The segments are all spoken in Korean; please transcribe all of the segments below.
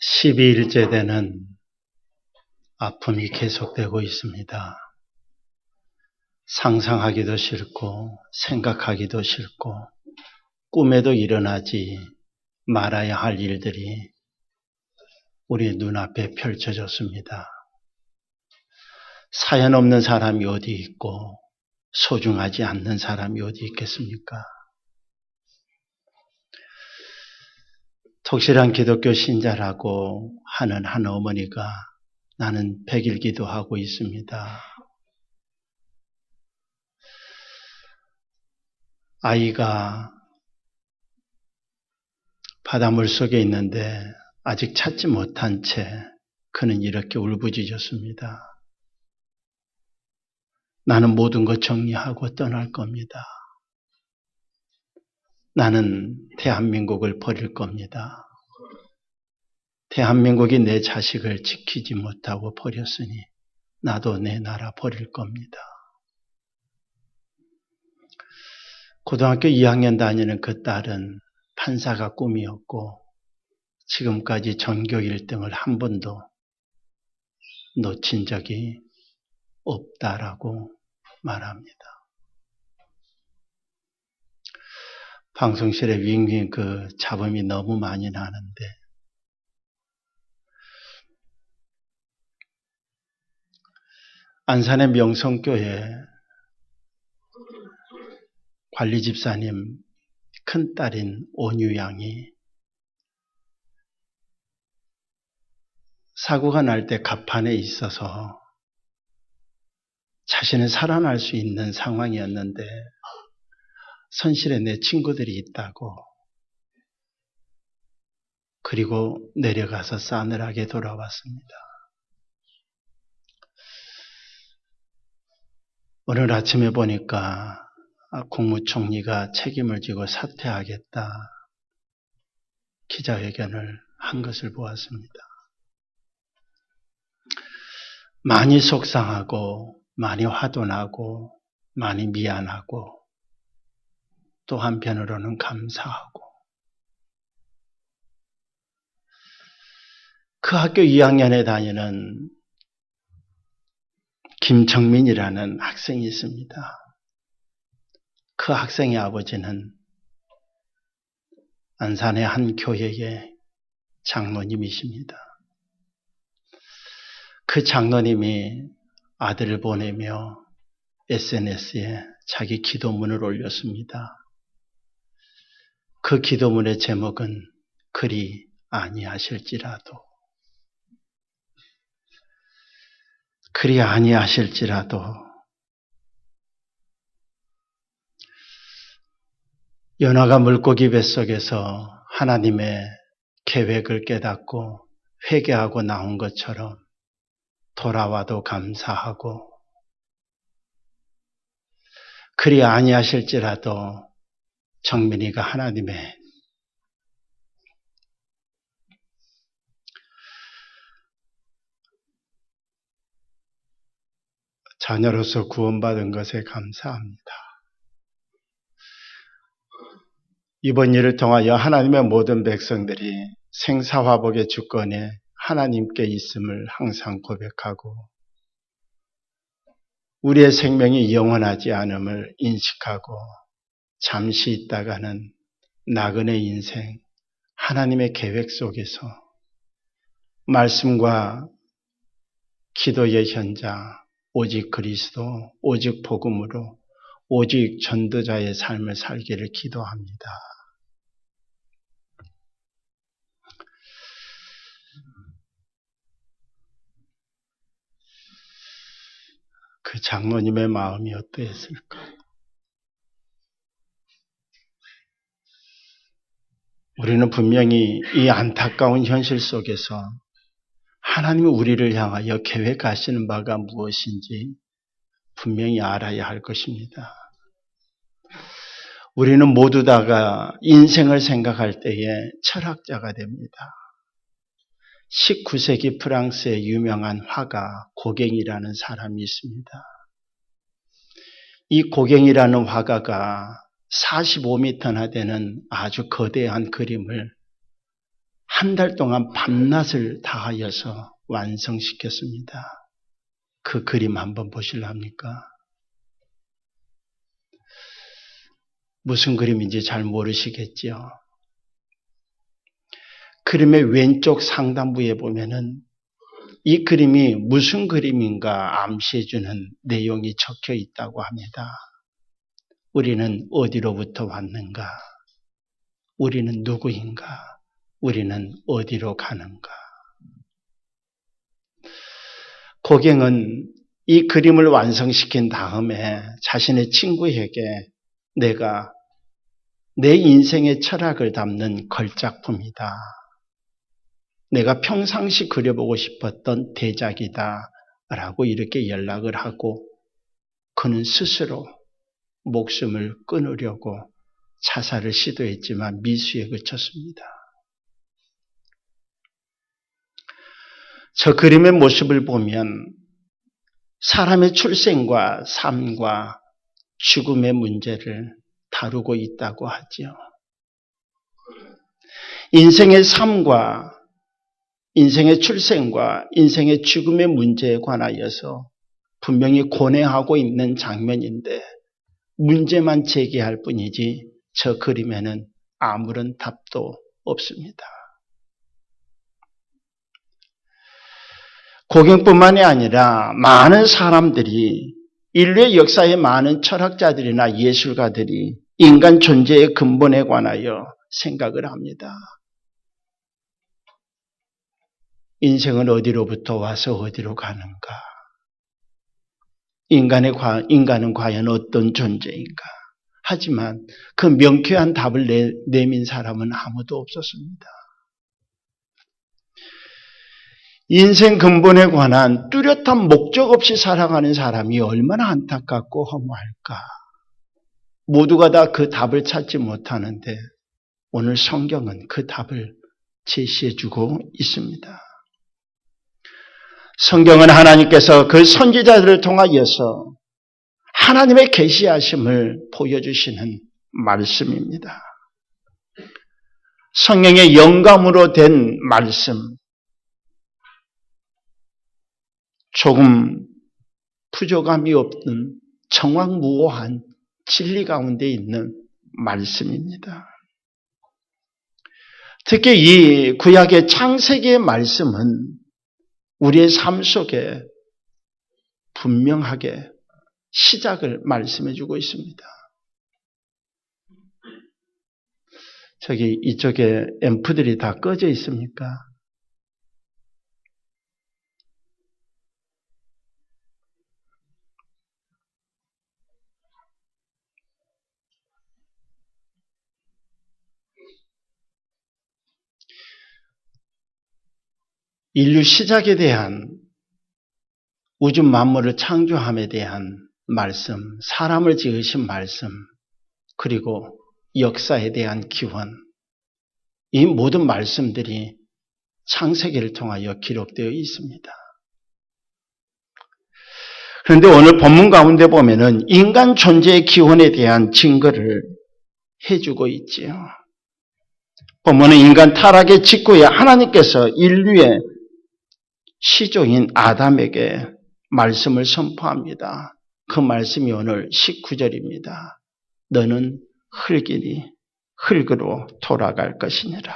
12일째 되는 아픔이 계속되고 있습니다. 상상하기도 싫고 생각하기도 싫고 꿈에도 일어나지 말아야 할 일들이 우리 눈앞에 펼쳐졌습니다. 사연 없는 사람이 어디 있고 소중하지 않는 사람이 어디 있겠습니까? 독실한 기독교 신자라고 하는 한 어머니가 나는 100일 기도하고 있습니다. 아이가 바닷물 속에 있는데 아직 찾지 못한 채 그는 이렇게 울부짖었습니다. 나는 모든 것 정리하고 떠날 겁니다. 나는 대한민국을 버릴 겁니다. 대한민국이 내 자식을 지키지 못하고 버렸으니 나도 내 나라 버릴 겁니다. 고등학교 2학년 다니는 그 딸은 판사가 꿈이었고 지금까지 전교 1등을 한 번도 놓친 적이 없다라고 말합니다. 방송실에 윙윙 그 잡음이 너무 많이 나는데 안산의 명성교회 관리집사님 큰딸인 온유양이 사고가 날 때 갑판에 있어서 자신은 살아날 수 있는 상황이었는데 선실에 내 친구들이 있다고 그리고 내려가서 싸늘하게 돌아왔습니다. 오늘 아침에 보니까 국무총리가 책임을 지고 사퇴하겠다 기자회견을 한 것을 보았습니다. 많이 속상하고 많이 화도 나고 많이 미안하고 또 한편으로는 감사하고 그 학교 2학년에 다니는 김정민이라는 학생이 있습니다. 그 학생의 아버지는 안산의 한 교회의 장로님이십니다. 그 장로님이 아들을 보내며 SNS에 자기 기도문을 올렸습니다. 그 기도문의 제목은 그리 아니하실지라도 그리 아니하실지라도 연화가 물고기 뱃속에서 하나님의 계획을 깨닫고 회개하고 나온 것처럼 돌아와도 감사하고 그리 아니하실지라도 정민이가 하나님의 자녀로서 구원받은 것에 감사합니다. 이번 일을 통하여 하나님의 모든 백성들이 생사화복의 주권에 하나님께 있음을 항상 고백하고 우리의 생명이 영원하지 않음을 인식하고 잠시 있다가는 나그네 인생 하나님의 계획 속에서 말씀과 기도의 현장 오직 그리스도 오직 복음으로 오직 전도자의 삶을 살기를 기도합니다. 그 장로님의 마음이 어떠했을까? 우리는 분명히 이 안타까운 현실 속에서 하나님이 우리를 향하여 계획하시는 바가 무엇인지 분명히 알아야 할 것입니다. 우리는 모두 다가 인생을 생각할 때에 철학자가 됩니다. 19세기 프랑스의 유명한 화가 고갱이라는 사람이 있습니다. 이 고갱이라는 화가가 45m나 되는 아주 거대한 그림을 한 달 동안 밤낮을 다하여서 완성시켰습니다. 그 그림 한번 보실랍니까? 무슨 그림인지 잘 모르시겠지요. 그림의 왼쪽 상단부에 보면은 이 그림이 무슨 그림인가 암시해주는 내용이 적혀 있다고 합니다. 우리는 어디로부터 왔는가? 우리는 누구인가? 우리는 어디로 가는가? 고갱은 이 그림을 완성시킨 다음에 자신의 친구에게 내가 내 인생의 철학을 담는 걸작품이다. 내가 평상시 그려보고 싶었던 대작이다. 라고 이렇게 연락을 하고 그는 스스로 목숨을 끊으려고 자살을 시도했지만 미수에 그쳤습니다. 저 그림의 모습을 보면 사람의 출생과 삶과 죽음의 문제를 다루고 있다고 하지요. 인생의 삶과 인생의 출생과 인생의 죽음의 문제에 관하여서 분명히 고뇌하고 있는 장면인데 문제만 제기할 뿐이지 저 그림에는 아무런 답도 없습니다. 고갱뿐만이 아니라 많은 사람들이 인류의 역사에 많은 철학자들이나 예술가들이 인간 존재의 근본에 관하여 생각을 합니다. 인생은 어디로부터 와서 어디로 가는가? 인간은 과연 어떤 존재인가? 하지만 그 명쾌한 답을 내민 사람은 아무도 없었습니다. 인생 근본에 관한 뚜렷한 목적 없이 살아가는 사람이 얼마나 안타깝고 허무할까? 모두가 다 그 답을 찾지 못하는데 오늘 성경은 그 답을 제시해주고 있습니다. 성경은 하나님께서 그 선지자들을 통하여서 하나님의 계시하심을 보여주시는 말씀입니다. 성경의 영감으로 된 말씀, 조금 부족함이 없는 정확무오한 진리 가운데 있는 말씀입니다. 특히 이 구약의 창세기의 말씀은 우리의 삶 속에 분명하게 시작을 말씀해주고 있습니다. 저기 이쪽에 앰프들이 다 꺼져 있습니까? 인류 시작에 대한 우주 만물을 창조함에 대한 말씀, 사람을 지으신 말씀, 그리고 역사에 대한 기원, 이 모든 말씀들이 창세기를 통하여 기록되어 있습니다. 그런데 오늘 본문 가운데 보면은 인간 존재의 기원에 대한 증거를 해주고 있지요. 본문은 인간 타락의 직후에 하나님께서 인류의 시종인 아담에게 말씀을 선포합니다. 그 말씀이 오늘 19절입니다. 너는 흙이니 흙으로 돌아갈 것이니라.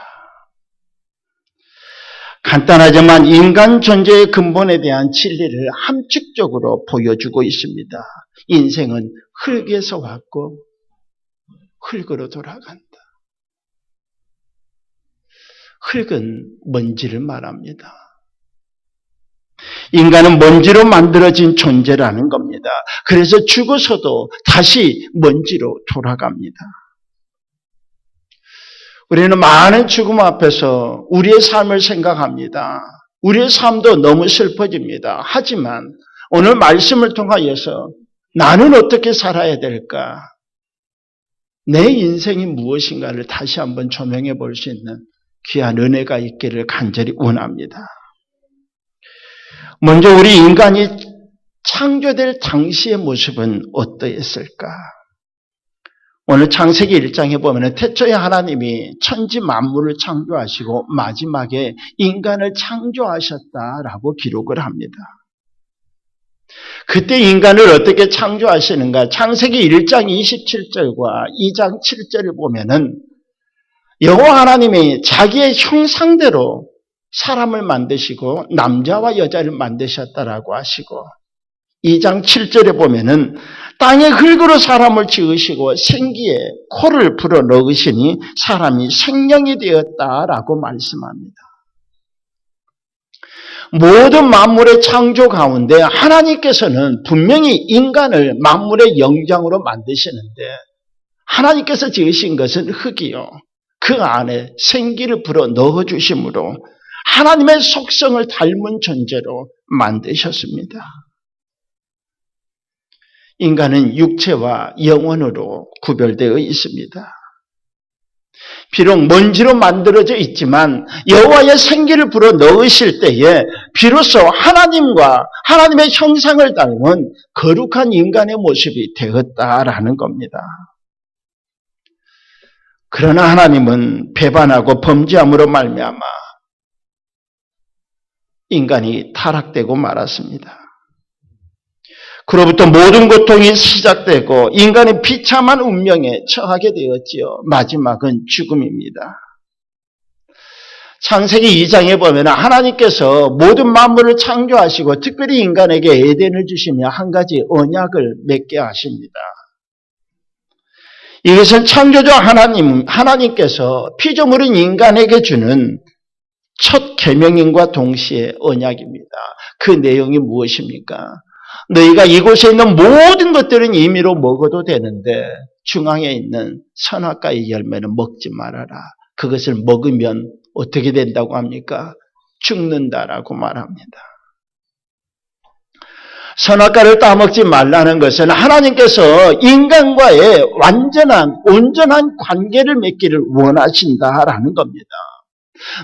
간단하지만 인간 존재의 근본에 대한 진리를 함축적으로 보여주고 있습니다. 인생은 흙에서 왔고 흙으로 돌아간다. 흙은 먼지를 말합니다. 인간은 먼지로 만들어진 존재라는 겁니다. 그래서 죽어서도 다시 먼지로 돌아갑니다. 우리는 많은 죽음 앞에서 우리의 삶을 생각합니다. 우리의 삶도 너무 슬퍼집니다. 하지만 오늘 말씀을 통하여서 나는 어떻게 살아야 될까? 내 인생이 무엇인가를 다시 한번 조명해 볼 수 있는 귀한 은혜가 있기를 간절히 원합니다. 먼저 우리 인간이 창조될 당시의 모습은 어떠했을까? 오늘 창세기 1장에 보면 태초에 하나님이 천지 만물을 창조하시고 마지막에 인간을 창조하셨다라고 기록을 합니다. 그때 인간을 어떻게 창조하시는가? 창세기 1장 27절과 2장 7절을 보면은 여호와 하나님이 자기의 형상대로 사람을 만드시고 남자와 여자를 만드셨다라고 하시고 2장 7절에 보면은 땅의 흙으로 사람을 지으시고 생기에 코를 불어 넣으시니 사람이 생명이 되었다라고 말씀합니다. 모든 만물의 창조 가운데 하나님께서는 분명히 인간을 만물의 영장으로 만드시는데 하나님께서 지으신 것은 흙이요. 그 안에 생기를 불어 넣어주심으로 하나님의 속성을 닮은 존재로 만드셨습니다. 인간은 육체와 영혼으로 구별되어 있습니다. 비록 먼지로 만들어져 있지만 여호와의 생기를 불어 넣으실 때에 비로소 하나님과 하나님의 형상을 닮은 거룩한 인간의 모습이 되었다라는 겁니다. 그러나 하나님은 배반하고 범죄함으로 말미암아 인간이 타락되고 말았습니다. 그로부터 모든 고통이 시작되고 인간은 비참한 운명에 처하게 되었지요. 마지막은 죽음입니다. 창세기 2장에 보면 하나님께서 모든 만물을 창조하시고 특별히 인간에게 에덴을 주시며 한 가지 언약을 맺게 하십니다. 이것은 창조주 하나님께서 피조물인 인간에게 주는 첫 계명인과 동시에 언약입니다. 그 내용이 무엇입니까? 너희가 이곳에 있는 모든 것들은 임의로 먹어도 되는데 중앙에 있는 선악과의 열매는 먹지 말아라. 그것을 먹으면 어떻게 된다고 합니까? 죽는다라고 말합니다. 선악과를 따먹지 말라는 것은 하나님께서 인간과의 온전한 관계를 맺기를 원하신다라는 겁니다.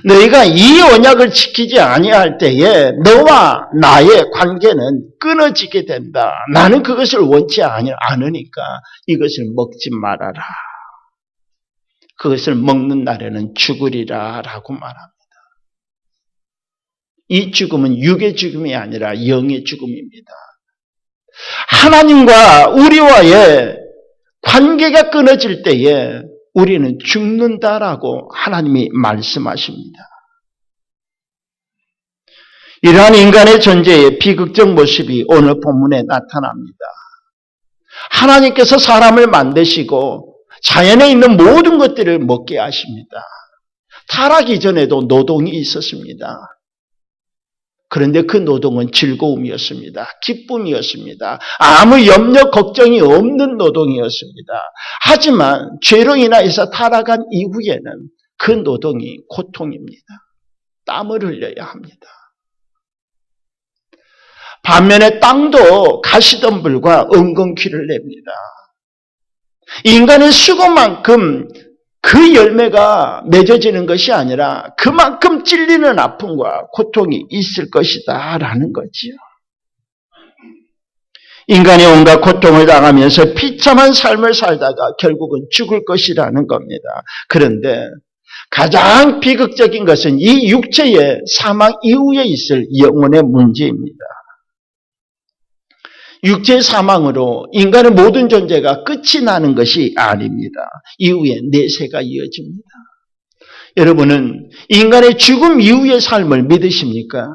너희가 이 언약을 지키지 아니할 때에 너와 나의 관계는 끊어지게 된다. 나는 그것을 원치 않으니까 이것을 먹지 말아라. 그것을 먹는 날에는 죽으리라 라고 말합니다. 이 죽음은 육의 죽음이 아니라 영의 죽음입니다. 하나님과 우리와의 관계가 끊어질 때에 우리는 죽는다라고 하나님이 말씀하십니다. 이러한 인간의 존재의 비극적 모습이 오늘 본문에 나타납니다. 하나님께서 사람을 만드시고 자연에 있는 모든 것들을 먹게 하십니다. 타락 이전에도 노동이 있었습니다. 그런데 그 노동은 즐거움이었습니다. 기쁨이었습니다. 아무 염려, 걱정이 없는 노동이었습니다. 하지만 죄로 인하여서 타락한 이후에는 그 노동이 고통입니다. 땀을 흘려야 합니다. 반면에 땅도 가시덤불과 엉겅퀴를 냅니다. 인간의 수고만큼 그 열매가 맺어지는 것이 아니라 그만큼 찔리는 아픔과 고통이 있을 것이다 라는 거지요. 인간이 온갖 고통을 당하면서 비참한 삶을 살다가 결국은 죽을 것이라는 겁니다. 그런데 가장 비극적인 것은 이 육체의 사망 이후에 있을 영혼의 문제입니다. 육체의 사망으로 인간의 모든 존재가 끝이 나는 것이 아닙니다. 이후에 내세가 이어집니다. 여러분은 인간의 죽음 이후의 삶을 믿으십니까?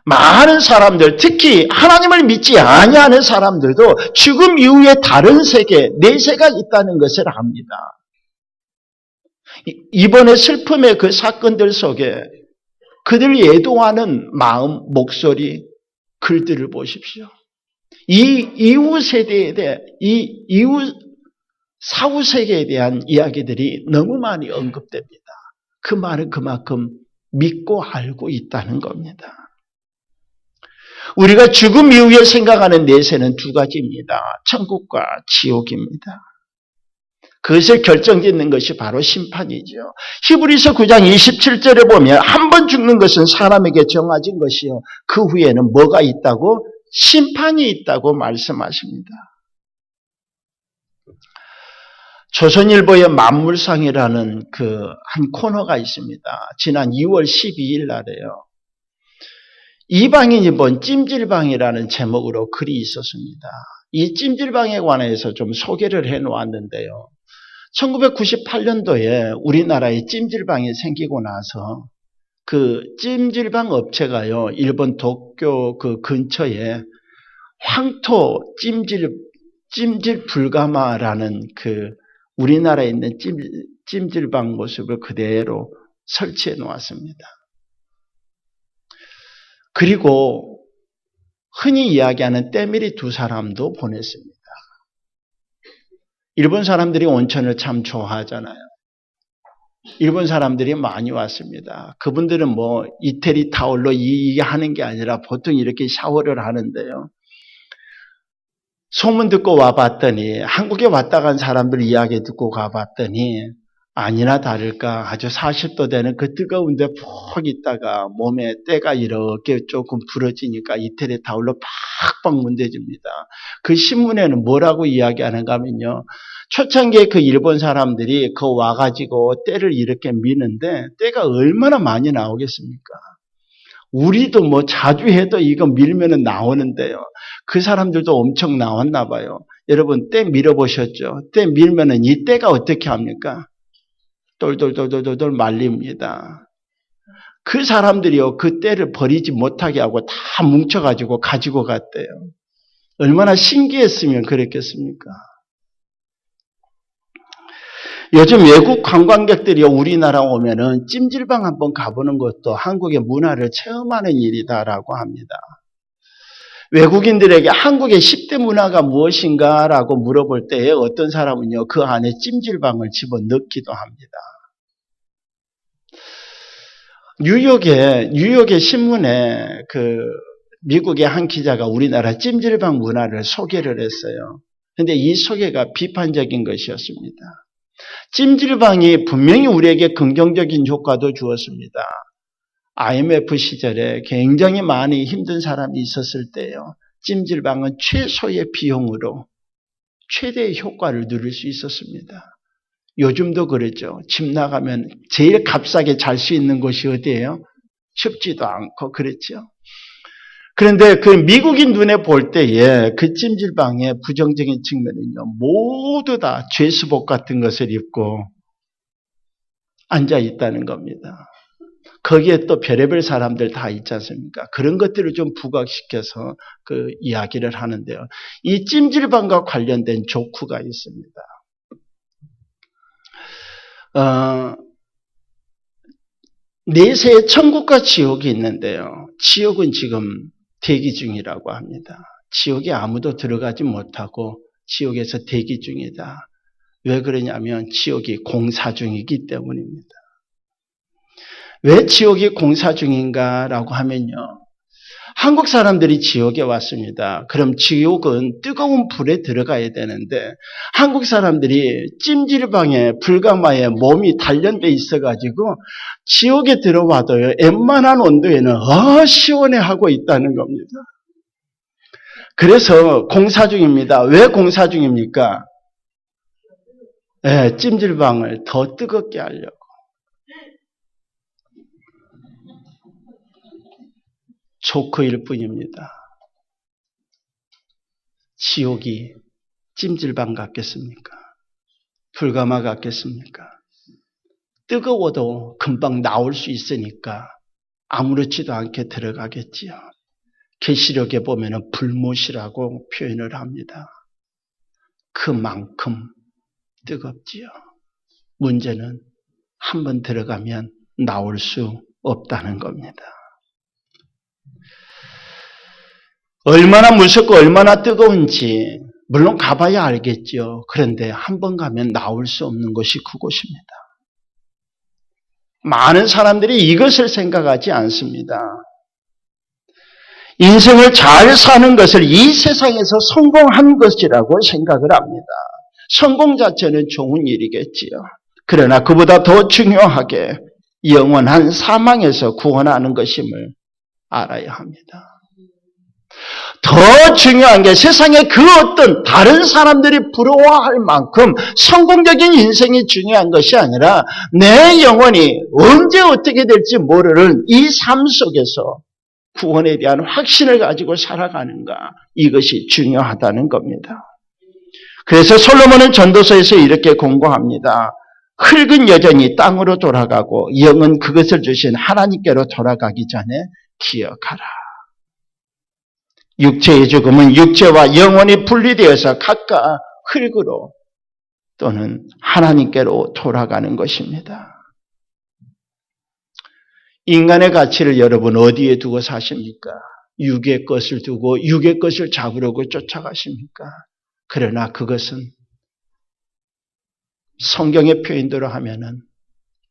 많은 사람들, 특히 하나님을 믿지 아니하는 사람들도 죽음 이후에 다른 세계, 내세가 있다는 것을 압니다. 이번에 슬픔의 그 사건들 속에 그들이 애도하는 마음, 목소리, 글들을 보십시오. 이 이후 세대에 대해, 이 이후 사후 세계에 대한 이야기들이 너무 많이 언급됩니다. 그 말은 그만큼 믿고 알고 있다는 겁니다. 우리가 죽음 이후에 생각하는 내세는 두 가지입니다. 천국과 지옥입니다. 그것을 결정짓는 것이 바로 심판이죠. 히브리서 9장 27절에 보면 한 번 죽는 것은 사람에게 정해진 것이요. 그 후에는 뭐가 있다고? 심판이 있다고 말씀하십니다. 조선일보의 만물상이라는 그 한 코너가 있습니다. 지난 2월 12일 날에요. 이방인이 본 찜질방이라는 제목으로 글이 있었습니다. 이 찜질방에 관해서 좀 소개를 해 놓았는데요. 1998년도에 우리나라에 찜질방이 생기고 나서 그 찜질방 업체가요, 일본 도쿄 그 근처에 황토 찜질 불가마라는 그 우리나라에 있는 찜질방 모습을 그대로 설치해 놓았습니다. 그리고 흔히 이야기하는 때밀이 두 사람도 보냈습니다. 일본 사람들이 온천을 참 좋아하잖아요. 일본 사람들이 많이 왔습니다. 그분들은 뭐 이태리 타올로 이게 하는 게 아니라 보통 이렇게 샤워를 하는데요. 소문 듣고 와봤더니, 한국에 왔다 간 사람들 이야기 듣고 가봤더니 아니나 다를까 아주 40도 되는 그 뜨거운 데 푹 있다가 몸에 때가 이렇게 조금 부러지니까 이태리 타올로 팍팍 문대줍니다. 그 신문에는 뭐라고 이야기하는가 하면요, 초창기에 그 일본 사람들이 그 와가지고 때를 이렇게 미는데 때가 얼마나 많이 나오겠습니까? 우리도 뭐 자주 해도 이거 밀면은 나오는데요. 그 사람들도 엄청 나왔나 봐요. 여러분 때 밀어보셨죠? 때 밀면은 이 때가 어떻게 합니까? 돌돌돌돌돌 말립니다. 그 사람들이요, 그 때를 버리지 못하게 하고 다 뭉쳐가지고 가지고 갔대요. 얼마나 신기했으면 그랬겠습니까? 요즘 외국 관광객들이 우리나라 오면은 찜질방 한번 가보는 것도 한국의 문화를 체험하는 일이다라고 합니다. 외국인들에게 한국의 10대 문화가 무엇인가라고 물어볼 때에 어떤 사람은요, 그 안에 찜질방을 집어넣기도 합니다. 뉴욕의 신문에 미국의 한 기자가 우리나라 찜질방 문화를 소개를 했어요. 그런데 이 소개가 비판적인 것이었습니다. 찜질방이 분명히 우리에게 긍정적인 효과도 주었습니다. IMF 시절에 굉장히 많이 힘든 사람이 있었을 때요, 찜질방은 최소의 비용으로 최대의 효과를 누릴 수 있었습니다. 요즘도 그렇죠. 집 나가면 제일 값싸게 잘 수 있는 곳이 어디예요? 춥지도 않고 그렇죠. 그런데 그 미국인 눈에 볼 때에 그 찜질방의 부정적인 측면은요, 모두 다 죄수복 같은 것을 입고 앉아 있다는 겁니다. 거기에 또 별의별 사람들 다 있지 않습니까? 그런 것들을 좀 부각시켜서 그 이야기를 하는데요. 이 찜질방과 관련된 조크가 있습니다. 내세에 천국과 지옥이 있는데요. 지옥은 지금 대기 중이라고 합니다. 지옥에 아무도 들어가지 못하고 지옥에서 대기 중이다. 왜 그러냐면 지옥이 공사 중이기 때문입니다. 왜 지옥이 공사 중인가라고 하면요, 한국 사람들이 지옥에 왔습니다. 그럼 지옥은 뜨거운 불에 들어가야 되는데 한국 사람들이 찜질방에 불가마에 몸이 단련돼 있어가지고 지옥에 들어와도요, 웬만한 온도에는 시원해 하고 있다는 겁니다. 그래서 공사 중입니다. 왜 공사 중입니까? 네, 찜질방을 더 뜨겁게 하려고. 조크일 뿐입니다. 지옥이 찜질방 같겠습니까? 불가마 같겠습니까? 뜨거워도 금방 나올 수 있으니까 아무렇지도 않게 들어가겠지요. 계시록에 보면 불못이라고 표현을 합니다. 그만큼 뜨겁지요. 문제는 한번 들어가면 나올 수 없다는 겁니다. 얼마나 무섭고 얼마나 뜨거운지 물론 가봐야 알겠죠. 그런데 한번 가면 나올 수 없는 것이 그곳입니다. 많은 사람들이 이것을 생각하지 않습니다. 인생을 잘 사는 것을 이 세상에서 성공한 것이라고 생각을 합니다. 성공 자체는 좋은 일이겠지요. 그러나 그보다 더 중요하게 영원한 사망에서 구원하는 것임을 알아야 합니다. 더 중요한 게 세상에 그 어떤 다른 사람들이 부러워할 만큼 성공적인 인생이 중요한 것이 아니라 내 영혼이 언제 어떻게 될지 모르는 이 삶 속에서 구원에 대한 확신을 가지고 살아가는가, 이것이 중요하다는 겁니다. 그래서 솔로몬은 전도서에서 이렇게 공고합니다. 흙은 여전히 땅으로 돌아가고 영은 그것을 주신 하나님께로 돌아가기 전에 기억하라. 육체의 죽음은 육체와 영혼이 분리되어서 각각 흙으로 또는 하나님께로 돌아가는 것입니다. 인간의 가치를 여러분 어디에 두고 사십니까? 육의 것을 두고 육의 것을 잡으려고 쫓아가십니까? 그러나 그것은 성경의 표현대로 하면은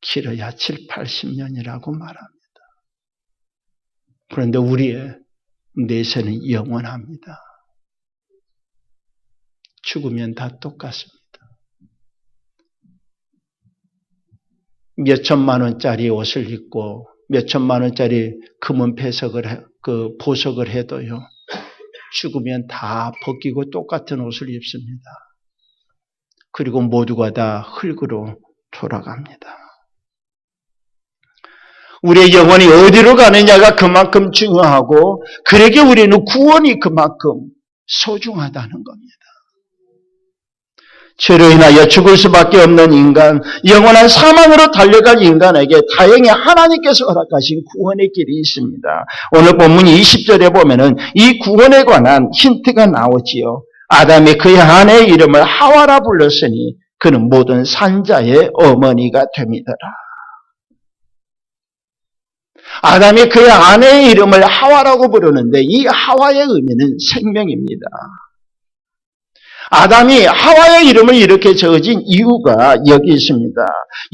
길어야 7, 80년이라고 말합니다. 그런데 우리의 내세는 영원합니다. 죽으면 다 똑같습니다. 몇 천만 원짜리 옷을 입고 몇 천만 원짜리 금은 보석을 해도요, 죽으면 다 벗기고 똑같은 옷을 입습니다. 그리고 모두가 다 흙으로 돌아갑니다. 우리의 영혼이 어디로 가느냐가 그만큼 중요하고, 그러기에 우리는 구원이 그만큼 소중하다는 겁니다. 죄로 인하여 죽을 수밖에 없는 인간, 영원한 사망으로 달려갈 인간에게 다행히 하나님께서 허락하신 구원의 길이 있습니다. 오늘 본문 20절에 보면은 이 구원에 관한 힌트가 나오지요. 아담이 그의 아내의 이름을 하와라 불렀으니 그는 모든 산자의 어머니가 됩니다. 아담이 그의 아내의 이름을 하와라고 부르는데 이 하와의 의미는 생명입니다. 아담이 하와의 이름을 이렇게 지어진 이유가 여기 있습니다.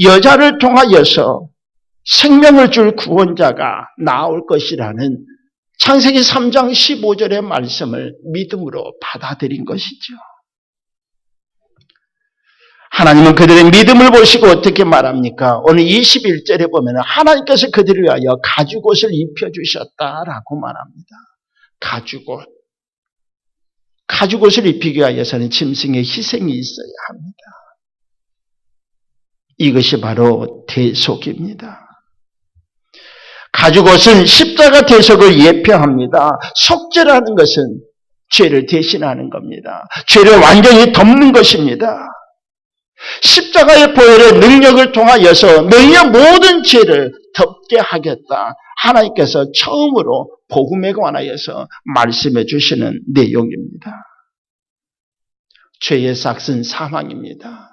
여자를 통하여서 생명을 줄 구원자가 나올 것이라는 창세기 3장 15절의 말씀을 믿음으로 받아들인 것이죠. 하나님은 그들의 믿음을 보시고 어떻게 말합니까? 오늘 21절에 보면 하나님께서 그들을 위하여 가죽옷을 입혀주셨다라고 말합니다. 가죽옷. 가죽옷을 입히기 위해서는 짐승의 희생이 있어야 합니다. 이것이 바로 대속입니다. 가죽옷은 십자가 대속을 예표합니다. 속죄라는 것은 죄를 대신하는 겁니다. 죄를 완전히 덮는 것입니다. 십자가의 보혈의 능력을 통하여서 너희의 모든 죄를 덮게 하겠다. 하나님께서 처음으로 복음에 관하여서 말씀해 주시는 내용입니다. 죄의 삭은 사망입니다.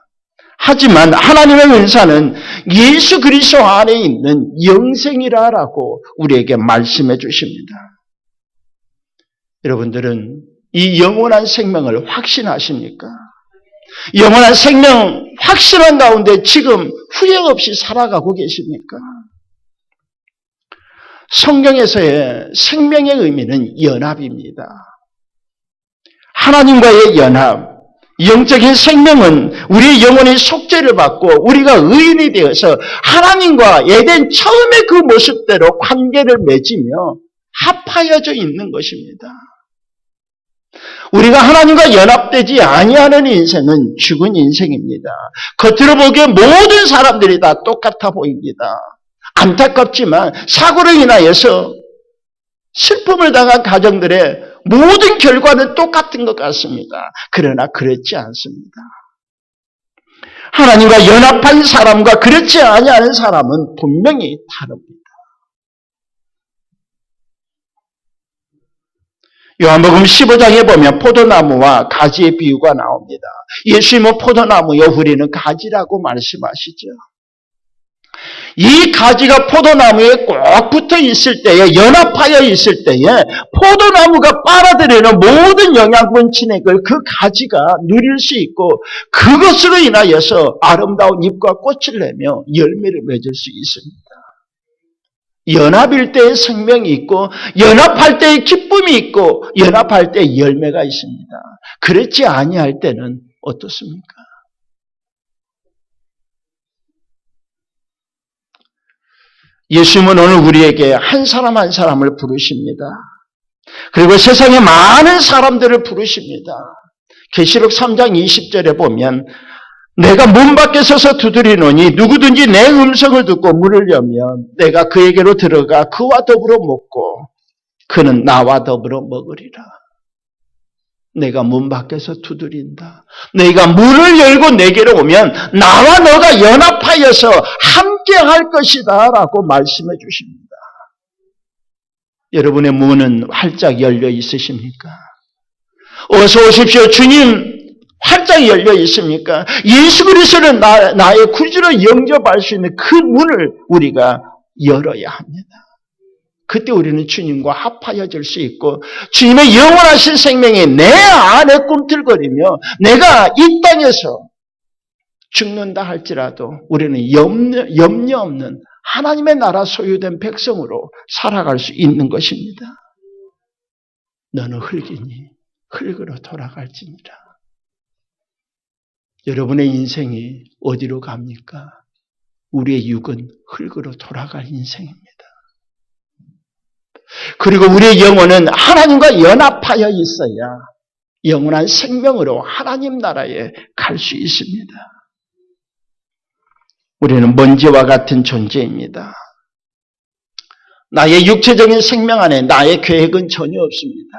하지만 하나님의 은사는 예수 그리스도 안에 있는 영생이라고 우리에게 말씀해 주십니다. 여러분들은 이 영원한 생명을 확신하십니까? 영원한 생명 확신한 가운데 지금 후회 없이 살아가고 계십니까? 성경에서의 생명의 의미는 연합입니다. 하나님과의 연합, 영적인 생명은 우리의 영혼이 속죄를 받고 우리가 의인이 되어서 하나님과 에덴 처음의 그 모습대로 관계를 맺으며 합하여져 있는 것입니다. 우리가 하나님과 연합되지 아니하는 인생은 죽은 인생입니다. 겉으로 보기에 모든 사람들이 다 똑같아 보입니다. 안타깝지만 사고로 인하여서 슬픔을 당한 가정들의 모든 결과는 똑같은 것 같습니다. 그러나 그렇지 않습니다. 하나님과 연합한 사람과 그렇지 아니하는 사람은 분명히 다릅니다. 요한복음 15장에 보면 포도나무와 가지의 비유가 나옵니다. 예수님은 포도나무요, 우리는 가지라고 말씀하시죠. 이 가지가 포도나무에 꼭 붙어 있을 때에, 연합하여 있을 때에 포도나무가 빨아들이는 모든 영양분 진액을 그 가지가 누릴 수 있고 그것으로 인하여서 아름다운 잎과 꽃을 내며 열매를 맺을 수 있습니다. 연합일 때의 생명이 있고 연합할 때의 기쁨이 있고 연합할 때의 열매가 있습니다. 그렇지 아니할 때는 어떻습니까? 예수님은 오늘 우리에게 한 사람 한 사람을 부르십니다. 그리고 세상에 많은 사람들을 부르십니다. 계시록 3장 20절에 보면 내가 문 밖에 서서 두드리노니 누구든지 내 음성을 듣고 문을 열면 내가 그에게로 들어가 그와 더불어 먹고 그는 나와 더불어 먹으리라. 내가 문 밖에서 두드린다. 내가 문을 열고 내게로 오면 나와 너가 연합하여서 함께 할 것이다 라고 말씀해 주십니다. 여러분의 문은 활짝 열려 있으십니까? 어서 오십시오. 주님 활짝 열려 있습니까? 예수 그리스도를 나의 구주로 영접할 수 있는 그 문을 우리가 열어야 합니다. 그때 우리는 주님과 합하여질 수 있고 주님의 영원하신 생명이 내 안에 꿈틀거리며 내가 이 땅에서 죽는다 할지라도 우리는 염려 없는 하나님의 나라 소유된 백성으로 살아갈 수 있는 것입니다. 너는 흙이니 흙으로 돌아갈지니라. 여러분의 인생이 어디로 갑니까? 우리의 육은 흙으로 돌아갈 인생입니다. 그리고 우리의 영혼은 하나님과 연합하여 있어야 영원한 생명으로 하나님 나라에 갈 수 있습니다. 우리는 먼지와 같은 존재입니다. 나의 육체적인 생명 안에 나의 계획은 전혀 없습니다.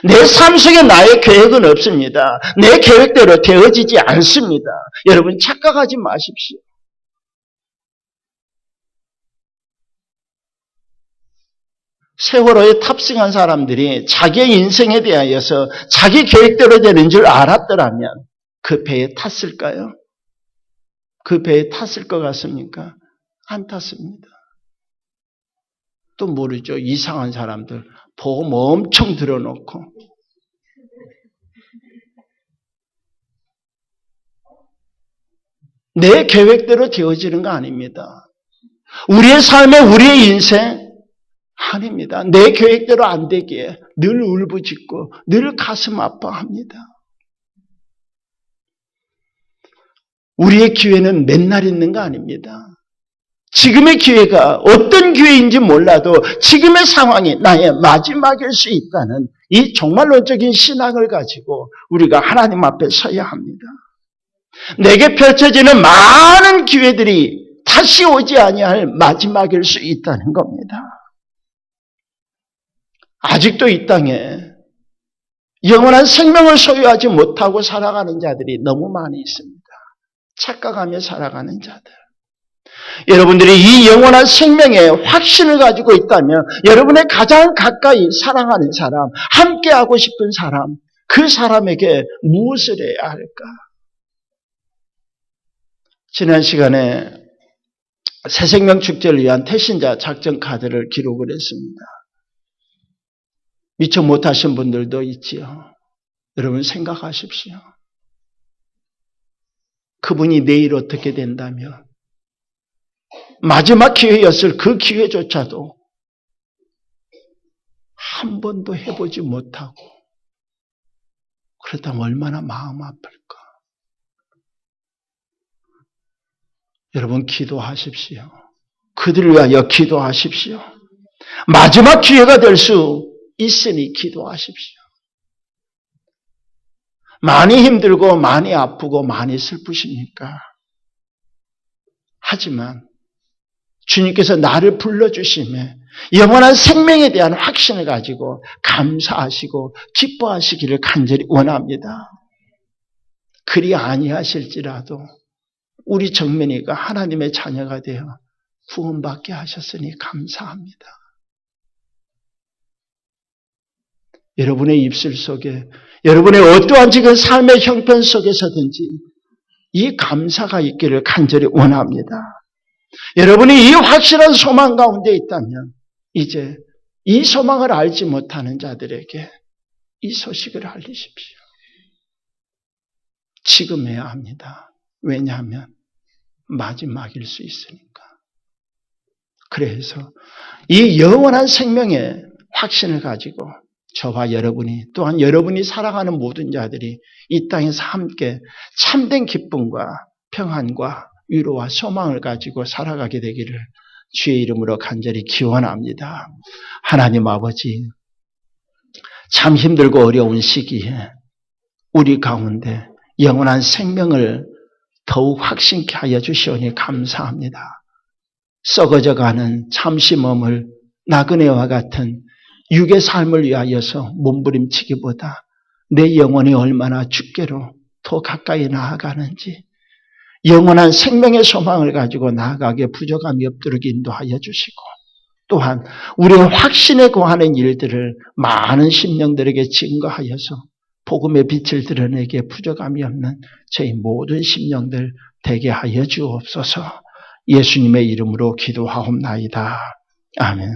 내 삶 속에 나의 계획은 없습니다. 내 계획대로 되어지지 않습니다. 여러분 착각하지 마십시오. 세월호에 탑승한 사람들이 자기의 인생에 대하여서 자기 계획대로 되는 줄 알았더라면 그 배에 탔을까요? 그 배에 탔을 것 같습니까? 안 탔습니다. 또 모르죠. 이상한 사람들 보험 엄청 들어놓고 내 계획대로 되어지는 거 아닙니다. 우리의 삶에 우리의 인생 아닙니다. 내 계획대로 안 되기에 늘 울부짖고 늘 가슴 아파합니다. 우리의 기회는 맨날 있는 거 아닙니다. 지금의 기회가 어떤 기회인지 몰라도 지금의 상황이 나의 마지막일 수 있다는 이 종말론적인 신앙을 가지고 우리가 하나님 앞에 서야 합니다. 내게 펼쳐지는 많은 기회들이 다시 오지 아니할 마지막일 수 있다는 겁니다. 아직도 이 땅에 영원한 생명을 소유하지 못하고 살아가는 자들이 너무 많이 있습니다. 착각하며 살아가는 자들. 여러분들이 이 영원한 생명의 확신을 가지고 있다면 여러분의 가장 가까이 사랑하는 사람, 함께하고 싶은 사람, 그 사람에게 무엇을 해야 할까? 지난 시간에 새생명 축제를 위한 태신자 작전 카드를 기록을 했습니다. 미처 못하신 분들도 있지요. 여러분 생각하십시오. 그분이 내일 어떻게 된다면 마지막 기회였을 그 기회조차도 한 번도 해보지 못하고 그렇다면 얼마나 마음 아플까? 여러분 기도하십시오. 그들을 위하여 기도하십시오. 마지막 기회가 될 수 있으니 기도하십시오. 많이 힘들고 많이 아프고 많이 슬프십니까? 하지만 주님께서 나를 불러주심에 영원한 생명에 대한 확신을 가지고 감사하시고 기뻐하시기를 간절히 원합니다. 그리 아니하실지라도 우리 정민이가 하나님의 자녀가 되어 구원받게 하셨으니 감사합니다. 여러분의 입술 속에 여러분의 어떠한 지금 삶의 형편 속에서든지 이 감사가 있기를 간절히 원합니다. 여러분이 이 확실한 소망 가운데 있다면 이제 이 소망을 알지 못하는 자들에게 이 소식을 알리십시오. 지금 해야 합니다. 왜냐하면 마지막일 수 있으니까. 그래서 이 영원한 생명의 확신을 가지고 저와 여러분이 또한 여러분이 살아가는 모든 자들이 이 땅에서 함께 참된 기쁨과 평안과 위로와 소망을 가지고 살아가게 되기를 주의 이름으로 간절히 기원합니다. 하나님 아버지, 참 힘들고 어려운 시기에 우리 가운데 영원한 생명을 더욱 확신케 하여 주시오니 감사합니다. 썩어져가는 잠시 머물 나그네와 같은 육의 삶을 위하여서 몸부림치기보다 내 영혼이 얼마나 주께로 더 가까이 나아가는지 영원한 생명의 소망을 가지고 나아가게 부족함이 없도록 인도하여 주시고 또한 우리의 확신에 구하는 일들을 많은 심령들에게 증거하여서 복음의 빛을 드러내기에 부족함이 없는 저희 모든 심령들 되게 하여 주옵소서. 예수님의 이름으로 기도하옵나이다. 아멘.